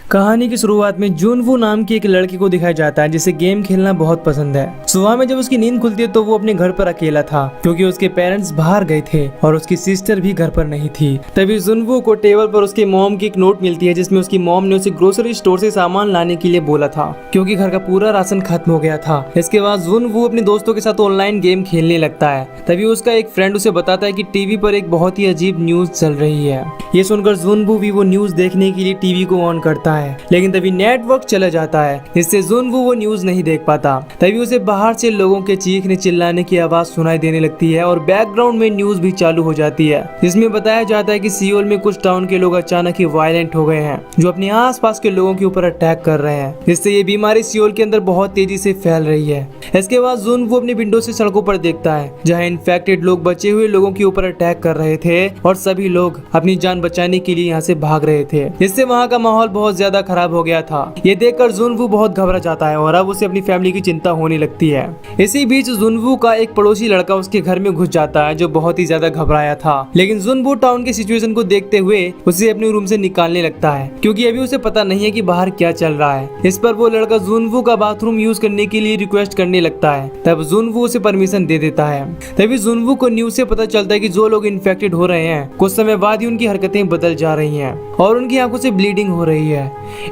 कहानी की शुरुआत में जुनवू नाम की एक लड़की को दिखाया जाता है जिसे गेम खेलना बहुत पसंद है। सुबह में जब उसकी नींद खुलती है तो वो अपने घर पर अकेला था क्योंकि उसके पेरेंट्स बाहर गए थे और उसकी सिस्टर भी घर पर नहीं थी। तभी जुनवू को टेबल पर उसके मॉम की एक नोट मिलती है जिसमें उसकी मॉम ने उसे ग्रोसरी स्टोर से सामान लाने के लिए बोला था क्योंकि घर का पूरा राशन खत्म हो गया था। इसके बाद जुनवू अपने दोस्तों के साथ ऑनलाइन गेम खेलने लगता है। तभी उसका एक फ्रेंड उसे बताता है कि टीवी पर एक बहुत ही अजीब न्यूज चल रही है। ये सुनकर जुनवू भी वो न्यूज देखने के लिए टीवी को ऑन करता है, लेकिन तभी नेटवर्क चला जाता है जिससे जुनवू वो न्यूज नहीं देख पाता। तभी उसे बाहर से लोगों के चीखने चिल्लाने की आवाज सुनाई देने लगती है और बैकग्राउंड में न्यूज भी चालू हो जाती है जिसमें बताया जाता है कि सियोल में कुछ टाउन के लोग अचानक ही वायलेंट हो गए हैं जो अपने आसपास के लोगों के ऊपर अटैक कर रहे हैं, जिससे ये बीमारी सियोल के अंदर बहुत तेजी से फैल रही है। इसके बाद जुनवू अपनी विंडो से सड़कों पर देखता है जहाँ इन्फेक्टेड लोग बचे हुए लोगों के ऊपर अटैक कर रहे थे और सभी लोग अपनी जान बचाने के लिए यहाँ से भाग रहे थे, जिससे वहाँ का माहौल बहुत ज्यादा खराब हो गया था। ये देखकर जुनवू बहुत घबरा जाता है और अब उसे अपनी फैमिली की चिंता होने लगती है। इसी बीच जुनवू का एक पड़ोसी लड़का उसके घर में घुस जाता है जो बहुत ही ज्यादा घबराया था, लेकिन जुनवू टाउन की सिचुएशन को देखते हुए उसे अपने रूम से निकालने लगता है क्योंकि अभी उसे पता नहीं है कि बाहर क्या चल रहा है। इस पर वो लड़का जुनवू का बाथरूम यूज करने के लिए रिक्वेस्ट करने लगता है, तब जुनवू उसे परमिशन दे देता है। तभी जुनवू को न्यूज से पता चलता है कि जो लोग इन्फेक्टेड हो रहे हैं कुछ समय बाद ही उनकी हरकतें बदल जा रही हैं और उनकी आंखों से ब्लीडिंग हो रही है।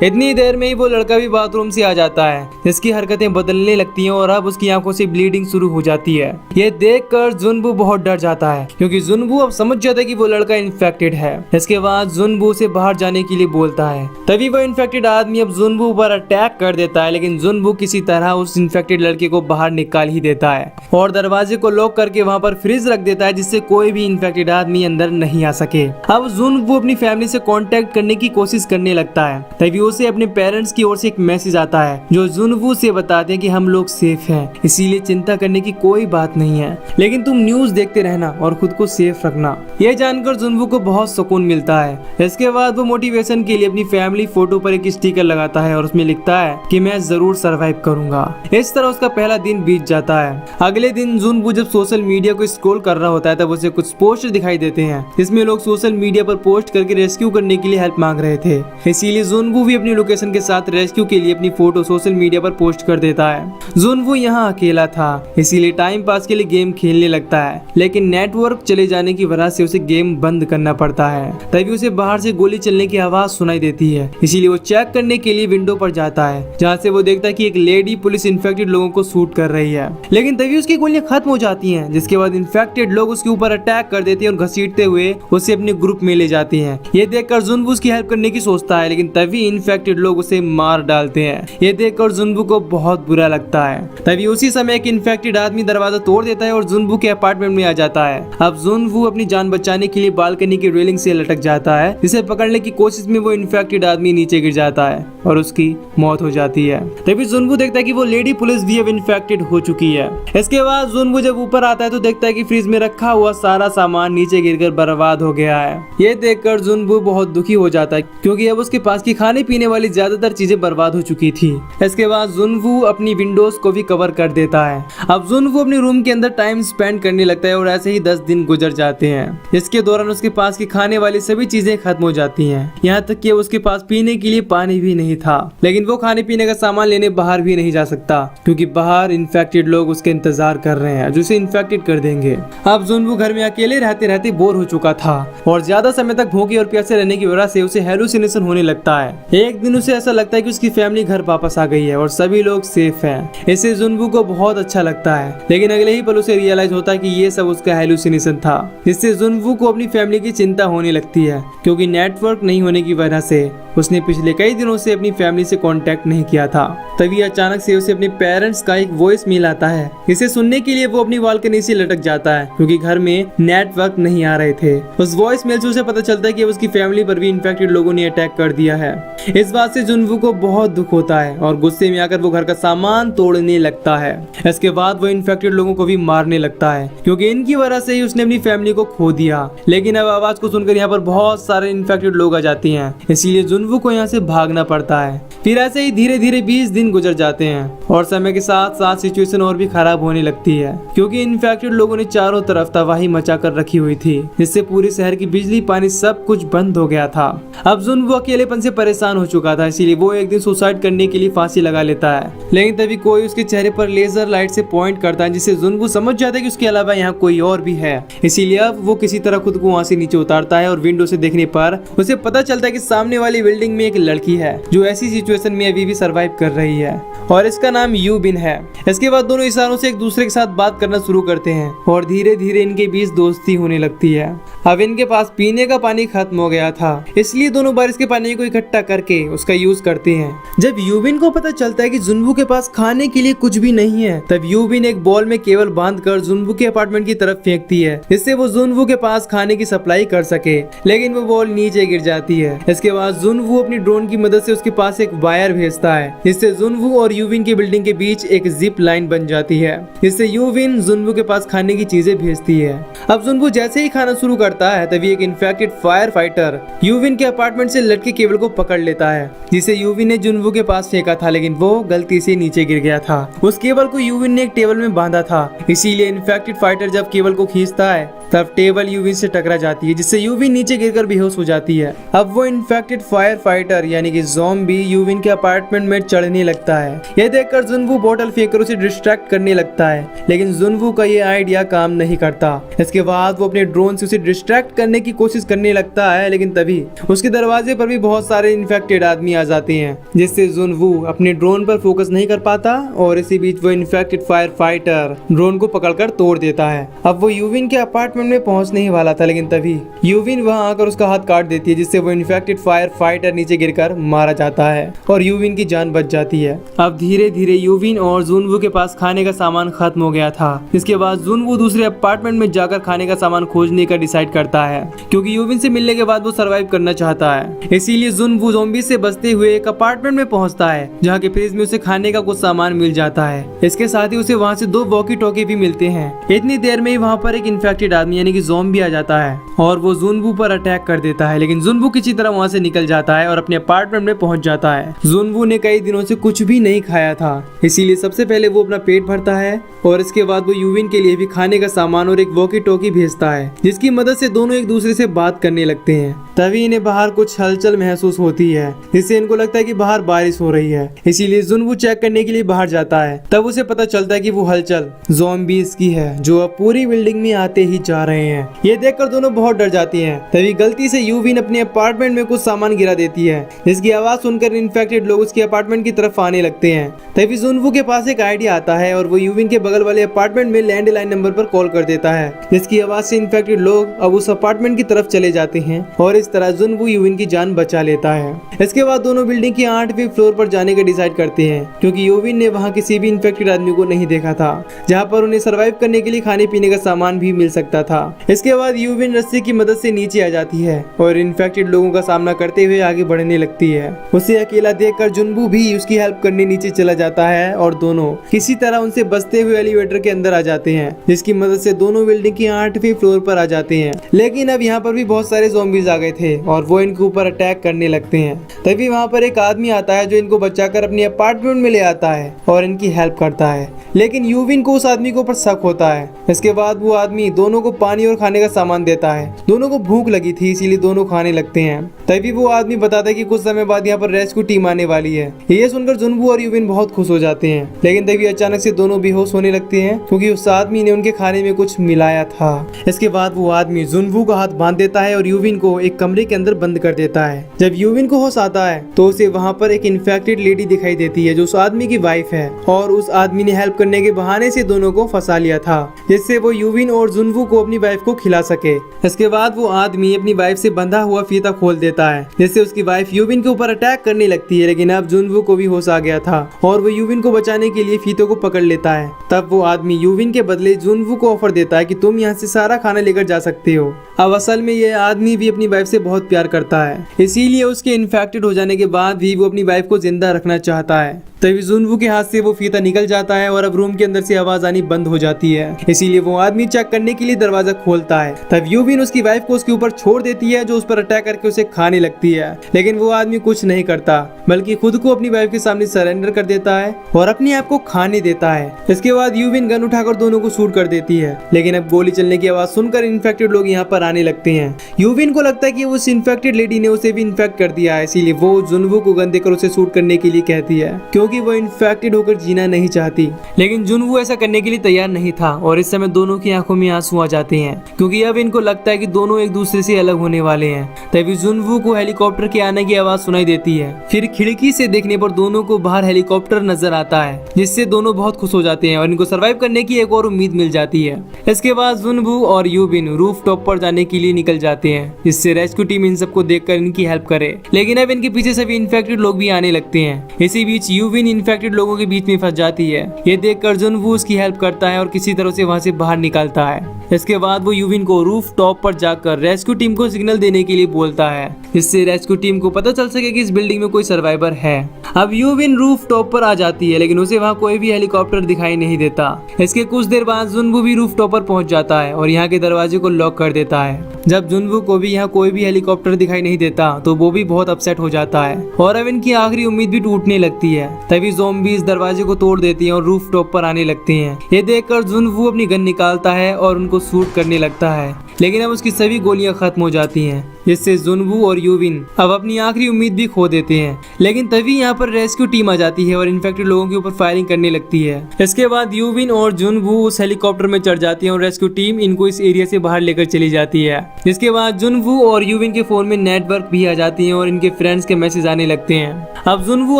इतनी देर में ही वो लड़का भी बाथरूम से आ जाता है जिसकी हरकतें बदलने लगती हैं और अब उसकी आंखों से ब्लीडिंग शुरू हो जाती है। ये देखकर जुनवू बहुत डर जाता है क्योंकि जुनवू अब समझ जाता है कि वो लड़का इन्फेक्टेड है। इसके बाद जुनवू से बाहर जाने के लिए बोलता है। तभी वो इन्फेक्टेड आदमी अब जुनवू पर अटैक कर देता है, लेकिन जुनवू किसी तरह उस इन्फेक्टेड लड़के को बाहर निकाल ही देता है और दरवाजे को लॉक करके वहाँ पर फ्रिज रख देता है जिससे कोई भी इन्फेक्टेड आदमी अंदर नहीं आ सके। अब जुनवू अपनी फैमिली से कांटेक्ट करने की कोशिश करने लगता है। तभी उसे अपने पेरेंट्स की ओर से एक मैसेज आता है जो जुनवू से बताते हैं कि हम लोग सेफ हैं, इसीलिए चिंता करने की कोई बात नहीं है, लेकिन तुम न्यूज देखते रहना और खुद को सेफ रखना। यह जानकर जुनवू को बहुत सुकून मिलता है। इसके बाद वो मोटिवेशन के लिए अपनी फैमिली फोटो पर एक स्टिकर लगाता है और उसमें लिखता है कि मैं जरूर सरवाइव करूंगा। इस तरह उसका पहला दिन बीत जाता है। अगले दिन जुनवू जब सोशल मीडिया को स्क्रॉल कर रहा होता है तब उसे कुछ पोस्ट दिखाई देते हैं जिसमें लोग सोशल मीडिया पर पोस्ट करके रेस्क्यू करने के लिए हेल्प मांग रहे थे। इसीलिए जुनवू भी अपनी लोकेशन के साथ रेस्क्यू के लिए अपनी फोटो सोशल मीडिया पर पोस्ट कर देता है। जुनवू यहाँ अकेला था इसीलिए टाइम पास के लिए गेम खेलने लगता है, लेकिन नेटवर्क चले जाने की वजह से उसे गेम बंद करना पड़ता है। तभी उसे बाहर से गोली चलने की आवाज सुनाई देती है, इसीलिए वो चेक करने के लिए विंडो पर जाता है जहाँ से वो देखता है कि एक लेडी पुलिस इन्फेक्टेड लोगों को शूट कर रही है, लेकिन तभी उसकी गोलियां खत्म हो जाती हैं, जिसके बाद इन्फेक्टेड लोग उसके ऊपर अटैक कर देते हैं और घसीटते हुए उसे अपने ग्रुप में ले जाते हैं। ये देखकर जुनवू उसकी हेल्प करने की सोचता है, लेकिन तभी इन्फेक्टेड लोग उसे मार डालते हैं। ये देखकर जुनवू को बहुत बुरा लगता है। तभी उसी समय एक इन्फेक्टेड आदमी दरवाजा तोड़ देता है और जुनवू के अपार्टमेंट में आ जाता है। अब जुनवू अपनी जान बचाने के लिए बालकनी की रेलिंग से लटक जाता है, जिसे पकड़ने की कोशिश में वो इन्फेक्टेड आदमी नीचे गिर जाता है और उसकी मौत हो जाती है। तभी जुनवू देखता है कि वो लेडी पुलिस भी अब इन्फेक्टेड हो चुकी है। इसके बाद जुनवू जब ऊपर आता है तो देखता है कि फ्रिज में रखा हुआ सारा सामान नीचे गिरकर बर्बाद हो गया है। ये देखकर जुनवू बहुत दुखी हो जाता है क्योंकि अब उसके पास की खाने पीने वाली ज्यादातर चीजें बर्बाद हो चुकी थी। इसके बाद जुनवू अपनी विंडोज को भी कवर कर देता है। अब जुनवू अपने रूम के अंदर टाइम स्पेंड करने लगता है और ऐसे ही 10 दिन गुजर जाते हैं। इसके दौरान उसके पास की खाने वाली सभी चीजें खत्म हो जाती हैं, यहाँ तक कि उसके पास पीने के लिए पानी भी नहीं था, लेकिन वो खाने पीने का सामान लेने बाहर भी नहीं जा सकता क्योंकि बाहर इन्फेक्टेड लोग उसके इंतजार कर रहे हैं जो उसे इन्फेक्टेड कर देंगे। अब जुनवू घर में अकेले रहते रहते बोर हो चुका था और ज्यादा समय तक भूखे और प्यासे रहने की वजह से उसे हेलुसिनेशन होने लगता है। एक दिन उसे ऐसा लगता है कि उसकी फैमिली घर वापस आ गई है और सभी लोग सेफ हैं। इससे जुनवू को बहुत अच्छा लगता है, लेकिन अगले ही पल उसे रियलाइज होता है कि ये सब उसका हेलुसिनेशन था, जिससे जुनवू को अपनी फैमिली की चिंता होने लगती है क्योंकि नेटवर्क नहीं होने की वजह से उसने पिछले कई दिनों से अपनी फैमिली से कांटेक्ट नहीं किया था। तभी अचानक से उसे अपने पेरेंट्स का एक वॉइस मेल आता है। इसे सुनने के लिए वो अपनी बालकनी से लटक जाता है क्योंकि घर में नेटवर्क नहीं आ रहे थे। उस वॉइस मेल से उसे पता चलता है कि उसकी फैमिली पर भी इन्फेक्टेड लोगों ने अटैक कर दिया है। इस बात से जुनवू को बहुत दुख होता है और गुस्से में आकर वो घर का सामान तोड़ने लगता है। इसके बाद वो इन्फेक्टेड लोगों को भी मारने लगता है क्योंकि इनकी वजह से ही उसने अपनी फैमिली को खो दिया। लेकिन अब आवाज को सुनकर यहाँ पर बहुत सारे इन्फेक्टेड लोग आ जाते हैं, इसीलिए जुनवू को यहाँ से भागना पड़ता है। फिर ऐसे ही धीरे धीरे 20 दिन गुजर जाते हैं और समय के साथ साथ सिचुएशन और भी खराब होने लगती है क्योंकि इन्फेक्टेड लोगों ने चारों तरफ तबाही मचा कर रखी हुई थी, जिससे पूरे शहर की बिजली पानी सब कुछ बंद हो गया था। अब जुनवू अकेलेपन से परेशान हो चुका था, इसीलिए वो एक दिन सुसाइड करने के लिए फांसी लगा लेता है। लेकिन तभी कोई उसके चेहरे पर लेजर लाइट से पॉइंट करता है, जिससे जुनवू समझ जाता है कि उसके अलावा यहाँ कोई और भी है। इसीलिए अब वो किसी तरह खुद को वहाँ से नीचे उतारता है और विंडो से देखने पर उसे पता चलता है कि सामने वाली बिल्डिंग में एक लड़की है जो ऐसी सिचुएशन में अभी भी सरवाइव कर रही है और इसका नाम यूबिन है। इसके बाद दोनों इशारों से एक दूसरे के साथ बात करना शुरू करते हैं और धीरे धीरे इनके बीच दोस्ती होने लगती है। अब इनके पास पीने का पानी खत्म हो गया था, इसलिए दोनों बारिश के पानी को इकट्ठा करके उसका यूज करते हैं। जब यूबिन को पता चलता है कि जुनवू के पास खाने के लिए कुछ भी नहीं है, तब यूबिन एक बॉल में केबल बांधकर जुनवू के अपार्टमेंट की तरफ फेंकती है, जिससे वो जुनवू के पास खाने की सप्लाई कर सके। लेकिन वो बॉल नीचे गिर जाती है। इसके बाद जुनवू अपनी ड्रोन की मदद से उसके पास एक वायर भेजता है, जिससे जुनवू और यूबिन की बिल्डिंग के बीच एक जिप लाइन बन जाती है, जिससे यूबिन जुनवू के पास खाने की चीजें भेजती है। अब जुनवू जैसे ही खाना शुरू करता है, तभी एक इन्फेक्टेड फायर फाइटर यूबिन के अपार्टमेंट से लटके केबल को पकड़ लेता है, जिसे यूबिन ने जुनवू के पास फेंका था, लेकिन वो गलती से नीचे गिर गया था। उस केबल को यूबिन ने एक टेबल में बांधा था, इसीलिए इन्फेक्टेड फाइटर जब केबल को खींचता है तब टेबल यूबिन से टकरा जाती है, जिससे यूबिन नीचे गिरकर बेहोश हो जाती है। अब वो इन्फेक्टेड फायर फाइटर यानी कि ज़ॉम्बी यूबिन के अपार्टमेंट में चढ़ने लगता है। यह देखकर जुनवू बोतल फेंककर उसे डिस्ट्रैक्ट करने लगता है, लेकिन जुनवू का ये आइडिया काम नहीं करता। इसके बाद वो अपने ड्रोन से उसे डिस्ट्रैक्ट करने की कोशिश करने लगता है, लेकिन तभी उसके दरवाजे पर भी बहुत सारे इन्फेक्टेड आदमी आ जाते हैं, जिससे जुनवू अपने ड्रोन पर फोकस नहीं कर पाता और इसी बीच वो इन्फेक्टेड फायर फाइटर ड्रोन को पकड़कर तोड़ देता है। अब वो यूबिन के अपार्टमेंट में पहुंचने ही वाला था, लेकिन तभी यूबिन वहां आकर उसका हाथ काट देती है, जिससे वो इन्फेक्टेड फायर फाइटर नीचे गिरकर मारा जाता है और यूबिन की जान बच जाती है। अब धीरे धीरे यूबिन और जुनवू के पास खाने का सामान खत्म हो गया था। इसके बाद जुनवू दूसरे अपार्टमेंट में जाकर खाने का सामान खोजने का डिसाइड करता है, क्योंकि यूबिन से मिलने के बाद वो सरवाइव करना चाहता है। इसीलिए जुनवू ज़ॉम्बी से बचते हुए एक अपार्टमेंट में पहुंचता है, जहाँ के फ्रिज में उसे खाने का कुछ सामान मिल जाता है। इसके साथ ही उसे वहाँ से 2 वॉकी टॉकी भी मिलते हैं। इतनी देर में ही वहाँ पर एक इन्फेक्टेड आदमी यानी कि ज़ॉम्बी आ जाता है और वो जुनवू पर अटैक कर देता है, लेकिन जुनवू किसी तरह वहाँ से निकल जाता है और अपने अपार्टमेंट में पहुंच जाता है। जुनवू ने कई दिनों से कुछ भी नहीं खाया था, इसीलिए सबसे पहले वो अपना पेट भरता है और इसके बाद वो यूबिन के लिए भी खाने का सामान और एक वॉकी टॉकी भेजता है, जिसकी मदद से दोनों एक दूसरे से बात करने लगते हैं। तभी इन्हें बाहर कुछ हलचल महसूस होती है, जिससे इनको लगता है कि बाहर बारिश हो रही है। इसीलिए जुनवू चेक करने के लिए बाहर जाता है। तब उसे पता चलता है कि वो हलचल ज़ॉम्बीज़ की है, जो अब पूरी बिल्डिंग में आते ही जा रहे हैं। ये देखकर दोनों बहुत डर जाती हैं। तभी गलती से यूबिन अपने अपार्टमेंट में कुछ सामान गिरा देती है, जिसकी आवाज सुनकर इन्फेक्टेड लोग उसके अपार्टमेंट की तरफ आने लगते हैं। तभी जुनवू के पास एक आइडिया आता है और वो यूबिन के बगल वाले अपार्टमेंट में लैंडलाइन नंबर पर कॉल कर देता है, जिसकी आवाज से इन्फेक्टेड लोग अब उस अपार्टमेंट की तरफ चले जाते हैं और इस तरह जुनवू यूबिन की जान बचा लेता है। इसके बाद दोनों बिल्डिंग के 8वें फ्लोर पर जाने का डिसाइड करते हैं, क्योंकि यूबिन ने वहाँ किसी भी इन्फेक्टेड आदमी को नहीं देखा था, जहाँ पर उन्हें सर्वाइव करने के लिए खाने पीने का सामान भी मिल सकता था। इसके बाद यूबिन रस्सी की मदद से नीचे आ जाती है और इन्फेक्टेड लोगों का सामना करते हुए आगे बढ़ने लगती है। उसे अकेला देखकर जुनवू भी उसकी हेल्प करने नीचे चला जाता है और दोनों किसी तरह उनसे बचते हुए एलिवेटर के अंदर आ जाते हैं, जिसकी मदद से दोनों बिल्डिंग की 8वीं फ्लोर पर आ जाते हैं। लेकिन अब यहाँ पर भी बहुत सारे ज़ॉम्बीज़ आ गए थे और वो इनके ऊपर अटैक करने लगते हैं। तभी वहाँ पर एक आदमी आता है जो इनको बचाकर अपने अपार्टमेंट में ले आता है और इनकी हेल्प करता है, लेकिन यूबिन को उस आदमी के ऊपर शक होता है। इसके बाद वो आदमी दोनों को पानी और खाने का सामान देता है। दोनों को भूख लगी थी, इसीलिए दोनों खाने लगते हैं। तभी वो आदमी बताता है कि कुछ समय बाद यहाँ पर रेस्क्यू टीम आने वाली है। ये सुनकर जुनवू और यूबिन बहुत खुश हो जाते हैं, लेकिन तभी अचानक से दोनों बेहोश होने लगते हैं, क्योंकि उस आदमी ने उनके खाने में कुछ मिलाया था। इसके बाद वो आदमी जुनवू का हाथ बांध देता है और यूबिन को एक कमरे के अंदर बंद कर देता है। जब यूबिन को होश आता है तो उसे वहाँ पर एक इन्फेक्टेड लेडी दिखाई देती है, जो उस आदमी की वाइफ है, और उस आदमी ने हेल्प करने के बहाने से दोनों को फंसा लिया था, जिससे वो यूबिन और जुनवू को अपनी वाइफ को खिला सके। इसके बाद वो आदमी अपनी वाइफ से बंधा हुआ फीता खोल देता है, जिससे उसकी वाइफ यूबिन के ऊपर अटैक करने लगती है। लेकिन अब जुनवू को भी होश आ गया था और वो यूबिन को बचाने के लिए फीतों को पकड़ लेता है। तब वो आदमी यूबिन के बदले जुनवू को ऑफर देता है कि तुम यहाँ से सारा खाना लेकर जा सकते हो। अब असल में ये आदमी भी अपनी वाइफ से बहुत प्यार करता है, इसीलिए उसके इन्फेक्टेड हो जाने के बाद भी वो अपनी वाइफ को जिंदा रखना चाहता है। तभी जुनवू के हाथ से वो फीता निकल जाता है और अब रूम के अंदर से आवाज आनी बंद हो जाती है। इसीलिए वो आदमी चेक करने के लिए दरवाजा खोलता है। तब यूविन उसकी वाइफ को उसके ऊपर छोड़ देती है, जो उस पर अटैक करके उसे खाने लगती है। लेकिन वो आदमी कुछ नहीं करता, बल्कि खुद को अपनी वाइफ के सामने सरेंडर कर देता है और अपने आप को खाने देता है। इसके बाद यूविन गन उठाकर दोनों को शूट कर देती है। लेकिन अब गोली चलने की आवाज सुनकर इन्फेक्टेड लोग यहाँ पर आने लगते हैं। यूविन को लगता है कि उस इन्फेक्टेड लेडी ने उसे भी इन्फेक्ट कर दिया है, इसीलिए वो जुनवू को गन देकर उसे शूट करने के लिए कहती है, क्योंकि वो इन्फेक्टेड होकर जीना नहीं चाहती। लेकिन जुनवू ऐसा करने के लिए तैयार नहीं था और इस समय दोनों की आंखों में आंसू आ जाते हैं, क्योंकि अब इनको लगता है कि दोनों एक दूसरे से अलग होने वाले हैं। तभी जुनवू को हेलीकॉप्टर के आने की आवाज सुनाई देती है। फिर खिड़की से देखने पर दोनों को बाहर हेलीकॉप्टर नजर आता है, जिससे दोनों बहुत खुश हो जाते हैं और इनको सर्वाइव करने की एक और उम्मीद मिल जाती है। इसके बाद जुनवू और यूविन रूफ टॉप पर जाने के लिए निकल जाते हैं, जिससे रेस्क्यू टीम इन सबको देखकर इनकी हेल्प करे। लेकिन अब इनके पीछे सभी इन्फेक्टेड लोग भी आने लगते हैं। इसी बीच यूविन इन्फेक्टेड लोगों के बीच में फंस जाती है। ये देखकर जुनवू उसकी हेल्प करता है और किसी तरह से वहां से बाहर निकालता है। इसके बाद वो यूविन को रूफ टॉप पर जाकर रेस्क्यू टीम को सिग्नल देने के लिए बोलता है, जिससे रेस्क्यू टीम को पता चल सके कि इस बिल्डिंग में कोई सर्वाइवर है। अब यूविन रूफ टॉप पर आ जाती है, लेकिन उसे वहाँ कोई भी हेलीकॉप्टर दिखाई नहीं देता। इसके कुछ देर बाद जुनवू भी रूफ टॉप पर पहुंच जाता है और यहाँ के दरवाजे को लॉक कर देता है। जब जुनवू को भी यहाँ कोई भी हेलीकॉप्टर दिखाई नहीं देता तो वो भी बहुत अपसेट हो जाता है और अब इनकी आखिरी उम्मीद भी टूटने लगती है। तभी ज़ॉम्बीज़ दरवाजे को तोड़ देती हैं और रूफ टॉप पर आने लगते हैं। ये देखकर जुनवू अपनी गन निकालता है और उनको शूट करने लगता है, लेकिन अब उसकी सभी गोलियां खत्म हो जाती हैं, जिससे जुनवू और यूविन अब अपनी आखिरी उम्मीद भी खो देते हैं। लेकिन तभी यहाँ पर रेस्क्यू टीम आ जाती है और इन्फेक्टेड लोगों के ऊपर फायरिंग करने लगती है। इसके बाद यूविन और जुनवू उस हेलीकॉप्टर में चढ़ जाती है और रेस्क्यू टीम इनको इस एरिया से बाहर लेकर चली जाती है। जिसके बाद जुनवू और यूविन के फोन में नेटवर्क भी आ जाती है और इनके फ्रेंड्स के मैसेज आने लगते हैं। अब जुनवू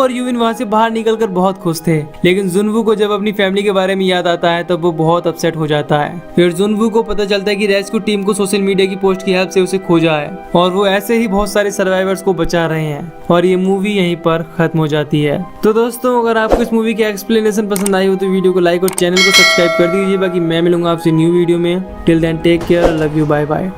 और यूविन वहाँ से बाहर निकलकर बहुत खुश थे, लेकिन जुनवू को जब अपनी फैमिली के बारे में याद आता है तब वो बहुत अपसेट हो जाता है। फिर जुनवू को पता चलता है कि रेस्क्यू टीम को सोशल मीडिया की पोस्ट की हेल्प से उसे खोजा है और वो ऐसे ही बहुत सारे सर्वाइवर्स को बचा रहे हैं और ये मूवी यहीं पर खत्म हो जाती है। तो दोस्तों, अगर आपको इस मूवी की एक्सप्लेनेशन पसंद आई हो तो वीडियो को लाइक और चैनल को सब्सक्राइब कर दीजिए। बाकी मैं मिलूंगा आपसे न्यू वीडियो में। Till then take care, love you, bye bye.